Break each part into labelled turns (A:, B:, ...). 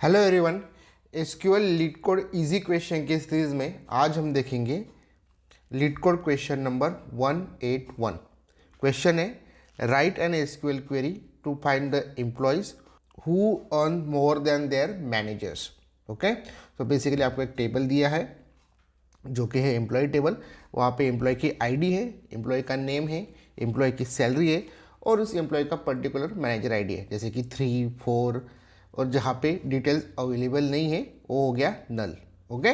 A: Hello everyone. SQL LeetCode easy question की series में आज हम देखेंगे LeetCode question number 181। Question है write an SQL query to find the employees who earn more than their managers. Okay, तो basically आपको एक table दिया है जो कि है एम्प्लॉय टेबल। वहाँ पे एम्प्लॉय की आईडी है, एम्प्लॉय का नेम है, एम्प्लॉय की सैलरी है और उस एम्प्लॉय का पर्टिकुलर मैनेजर आईडी है, जैसे कि 3, 4। और जहाँ पे डिटेल्स अवेलेबल नहीं है वो हो गया नल। ओके,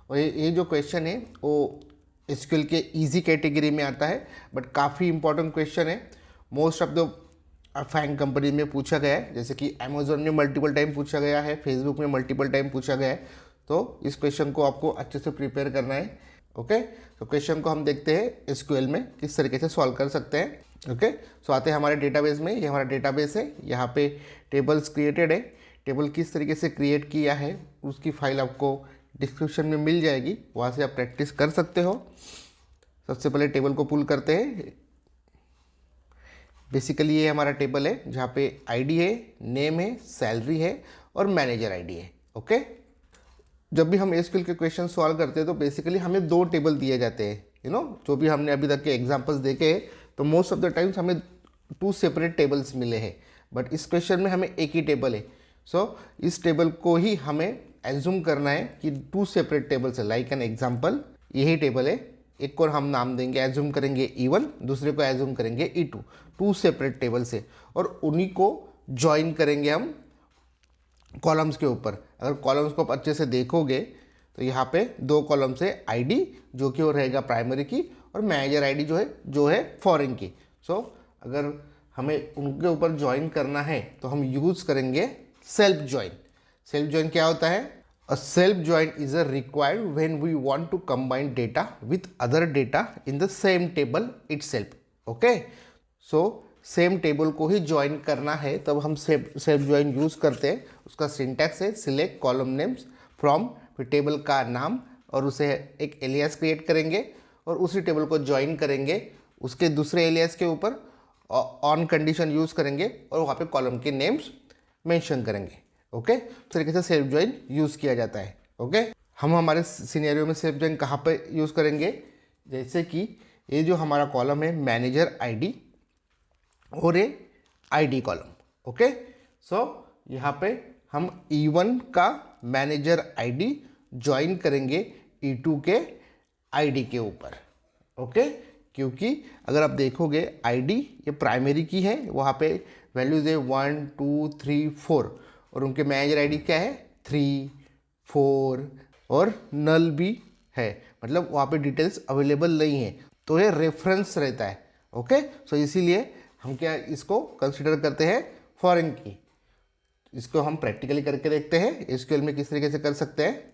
A: और ये जो क्वेश्चन है वो एसक्यूएल के इजी कैटेगरी में आता है, बट काफ़ी इंपॉर्टेंट क्वेश्चन है। Most of the FAANG company में पूछा गया है, जैसे कि अमेजोन में मल्टीपल टाइम पूछा गया है, फेसबुक में मल्टीपल टाइम पूछा गया है। तो इस क्वेश्चन को आपको अच्छे से प्रिपेयर करना है। ओके, तो क्वेश्चन को हम देखते हैं एसक्यूएल में किस तरीके से सॉल्व कर सकते हैं। ओके, सो आते हैं हमारे डेटाबेस में। ये हमारा डेटाबेस है, यहाँ पे टेबल्स क्रिएटेड है। टेबल किस तरीके से क्रिएट किया है उसकी फाइल आपको डिस्क्रिप्शन में मिल जाएगी, वहाँ से आप प्रैक्टिस कर सकते हो। सबसे पहले टेबल को पुल करते हैं। बेसिकली ये हमारा टेबल है जहाँ पे आईडी है, नेम है, सैलरी है और मैनेजर आईडी है। ओके, जब भी हम एसक्यूएल के क्वेश्चन सॉल्व करते हैं तो बेसिकली हमें दो टेबल दिए जाते हैं। जो भी हमने अभी तक के एग्जांपल्स देखे हैं तो मोस्ट ऑफ द टाइम्स हमें 2 सेपरेट टेबल्स मिले हैं, बट इस क्वेश्चन में हमें एक ही टेबल है। सो इस टेबल को ही हमें एज्यूम करना है कि 2 सेपरेट टेबल्स है। लाइक एन एग्जाम्पल, यही टेबल है, एक को हम नाम देंगे, एज्यूम करेंगे E1, दूसरे को एज्यूम करेंगे E2। 2 सेपरेट टेबल्स है और उन्हीं को ज्वाइन करेंगे हम कॉलम्स के ऊपर। अगर कॉलम्स को आप अच्छे से देखोगे तो यहाँ पे 2 कॉलम्स है, आईडी जो कि वो रहेगा प्राइमरी की, और मैनेजर आईडी जो है फॉरेन की। सो अगर हमें उनके ऊपर ज्वाइन करना है तो हम यूज़ करेंगे सेल्फ ज्वाइन। सेल्फ ज्वाइन क्या होता है? A self join is a required when we want to combine data with other data in the same table itself. Okay, so same table को ही ज्वाइन करना है तब हम सेल्फ ज्वाइन यूज़ करते हैं। उसका सिंटैक्स है सिलेक्ट कॉलम नेम्स फ्रॉम, फिर टेबल का नाम और उसे एक एलियास क्रिएट करेंगे और उसी टेबल को ज्वाइन करेंगे उसके दूसरे एलियास के ऊपर, ऑन कंडीशन यूज़ करेंगे और वहाँ पे कॉलम के नेम्स मेंशन करेंगे। ओके, इस तरीके से सेल्फ ज्वाइन यूज़ किया जाता है। ओके, हम हमारे सिनेरियो में सेल्फ ज्वाइन कहाँ पे यूज़ करेंगे? जैसे कि ये जो हमारा कॉलम है मैनेजर आईडी और ये आईडी कॉलम। ओके, सो यहाँ पे हम E1 का मैनेजर आईडी ज्वाइन करेंगे E2 के आईडी के ऊपर। ओके, क्योंकि अगर आप देखोगे आईडी ये प्राइमरी की है, वहाँ पे वैल्यूज है 1, 2, 3, 4 और उनके मैनेजर आईडी क्या है 3, 4 और नल भी है, मतलब वहाँ पे डिटेल्स अवेलेबल नहीं है, तो ये रेफरेंस रहता है। ओके, सो इसीलिए हम क्या इसको कंसिडर करते हैं फॉरेन की। इसको हम प्रैक्टिकली करके देखते हैं एसक्यूएल में किस तरीके से कर सकते हैं।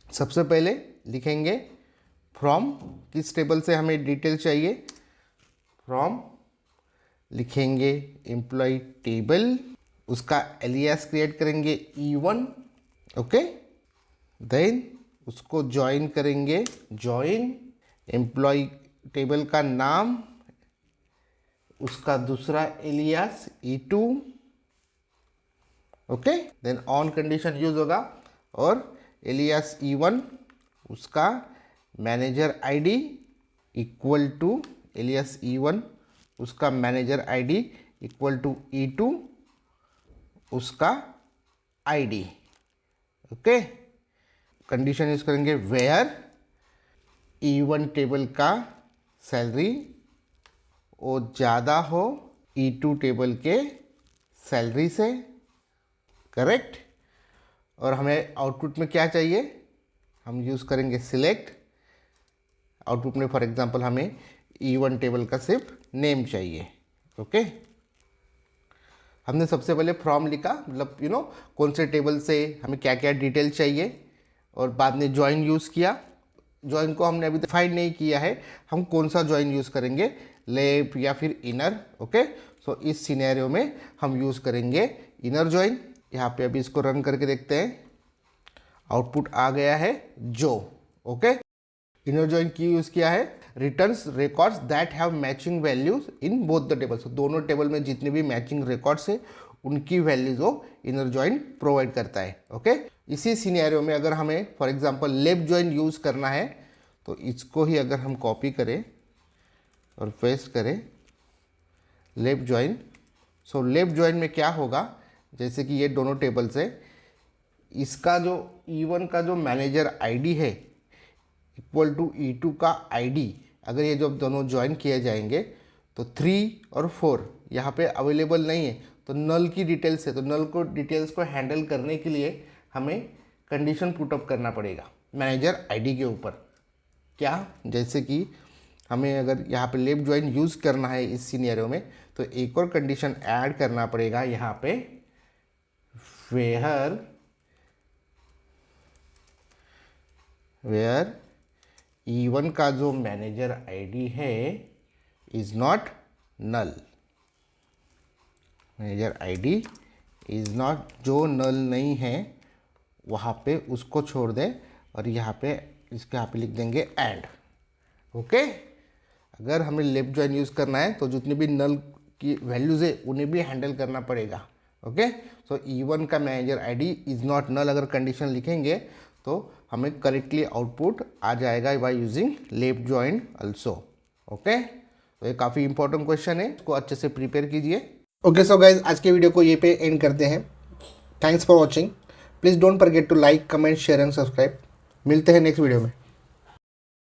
A: सबसे पहले लिखेंगे फ्रॉम, किस टेबल से हमें डिटेल चाहिए, फ्रॉम लिखेंगे एम्प्लॉय टेबल, उसका एलियास क्रिएट करेंगे E1। ओके, देन उसको ज्वाइन करेंगे, ज्वाइन एम्प्लॉय टेबल का नाम, उसका दूसरा alias E2। Okay, then on condition use होगा और एलियास E1 उसका manager ID equal to alias E1 उसका manager ID equal to E2 उसका आईडी। ओके, कंडीशन यूज करेंगे वेयर E1 टेबल का सैलरी वो ज़्यादा हो E2 टेबल के सैलरी से। करेक्ट, और हमें आउटपुट में क्या चाहिए, हम यूज़ करेंगे सिलेक्ट। आउटपुट में फॉर एग्जांपल हमें E1 टेबल का सिर्फ नेम चाहिए। ओके, हमने सबसे पहले फ्रॉम लिखा, मतलब कौन से टेबल से हमें क्या क्या डिटेल चाहिए, और बाद में ज्वाइन यूज़ किया। ज्वाइन को हमने अभी डिफाइन नहीं किया है, हम कौन सा ज्वाइन यूज़ करेंगे, लेफ्ट या फिर इनर। ओके, सो इस सिनेरियो में हम यूज़ करेंगे इनर ज्वाइन। यहाँ पे अभी इसको रन करके देखते हैं, आउटपुट आ गया है जो। ओके, इनर ज्वाइन की यूज़ किया है, returns records that have matching values in both the tables. दोनों टेबल में जितने भी मैचिंग रिकॉर्ड्स है उनकी वैल्यूज वो इनर जॉइन प्रोवाइड करता है। ओके, इसी सिनेरियो में अगर हमें for example left join use करना है तो इसको ही अगर हम कॉपी करें और पेस्ट करें left join, so left join में क्या होगा, जैसे कि ये दोनों टेबल्स है, इसका जो E1 का जो मैनेजर आईडी है इक्वल टू E2 का आईडी, अगर ये जब दोनों ज्वाइन किए जाएंगे तो 3 और 4 यहाँ पे अवेलेबल नहीं है, तो नल की डिटेल्स है, तो नल को डिटेल्स को हैंडल करने के लिए हमें कंडीशन पुटअप करना पड़ेगा मैनेजर आईडी के ऊपर। क्या, जैसे कि हमें अगर यहाँ पे लेफ्ट ज्वाइन यूज़ करना है इस सिनेरियो में, तो एक और कंडीशन ऐड करना पड़ेगा यहाँ पे, वेयर E1 का जो मैनेजर आईडी है इज नॉट नल, मैनेजर आईडी इज नॉट, जो नल नहीं है वहाँ पे उसको छोड़ दें और यहाँ पे इसके यहाँ पे लिख देंगे एंड। ओके, अगर हमें लेफ्ट जॉइन यूज़ करना है तो जितनी भी नल की वैल्यूज़ है उन्हें भी हैंडल करना पड़ेगा। ओके, सो E1 का manager ID is not null अगर कंडीशन लिखेंगे तो हमें करेक्टली आउटपुट आ जाएगा by using left join also. Okay, तो ये काफ़ी इंपॉर्टेंट क्वेश्चन है, इसको अच्छे से प्रिपेयर कीजिए। ओके, सो गाइज आज के वीडियो को ये पे एंड करते हैं। Thanks for watching. Please don't forget to like, comment, share and subscribe. मिलते हैं नेक्स्ट वीडियो में।